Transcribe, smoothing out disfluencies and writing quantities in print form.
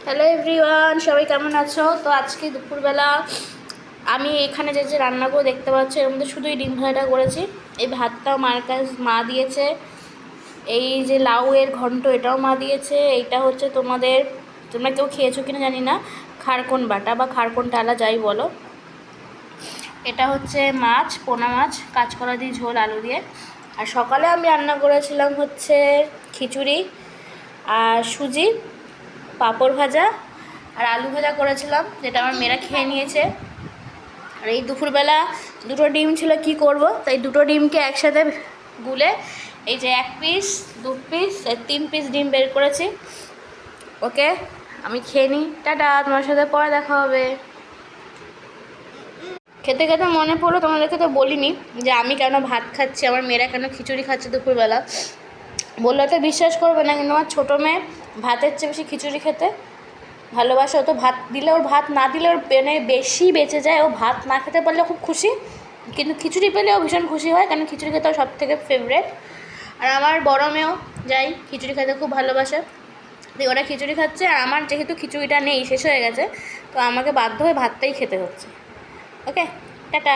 Hello everyone, সবাই কেমন আছো? তো আজকে দুপুরবেলা আমি এখানে যে রান্নাগুলো দেখতে পাচ্ছি এর মধ্যে শুধুই ডিম ভাজাটা করেছি। এই ভাতটাও মা দিয়েছে। এই যে লাউয়ের ঘন্ট এটাও মা দিয়েছে। এইটা হচ্ছে তোমরা কেউ খেয়েছো কিনা জানি না, খারকন বাটা বা খারকন টালা যাই বলো। এটা হচ্ছে মাছ, পোনা মাছ, কাঁচকলা দিয়ে ঝোল আলু দিয়ে। আর সকালে আমি রান্না করেছিলাম হচ্ছে খিচুড়ি আর সুজি, পাঁপড় ভাজা আর আলু ভাজা করেছিলাম, যেটা আমার মেয়েরা খেয়ে নিয়েছে। আর এই দুপুরবেলা দুটো ডিম ছিল, কি করব, তাই দুটো ডিমকে একসাথে গুলে এই যে 1 পিস 2 পিস 3 পিস ডিম বের করেছি। ওকে, আমি খেয়ে নিই। টাটা, তোমার সাথে পরে দেখা হবে। খেতে খেতে মনে পড়লো, তোমাদেরকে তো বলিনি যে আমি কেন ভাত খাচ্ছি, আমার মেয়েরা কেন খিচুড়ি খাচ্ছে দুপুরবেলা। বললে তো বিশ্বাস করবে না, কিন্তু আমার ছোটো মেয়ে ভাতের চেয়ে বেশি খিচুড়ি খেতে ভালোবাসে। ও তো ভাত দিলে, ওর ভাত না দিলে ওর পেনে বেশি বেঁচে যায়। ও ভাত না খেতে পারলে খুব খুশি, কিন্তু খিচুড়ি পেলে ও ভীষণ খুশি হয়, কারণ খিচুড়ি খেতে ওর সবথেকে ফেভারেট। আর আমার বড় মেয়েও যাই খিচুড়ি খেতে খুব ভালোবাসে। দিয়ে ওরা খিচুড়ি খাচ্ছে, আর আমার যেহেতু খিচুড়িটা নেই, শেষ হয়ে গেছে, তো আমাকে বাধ্য হয়ে ভাতটাই খেতে হচ্ছে। ওকে, টাটা।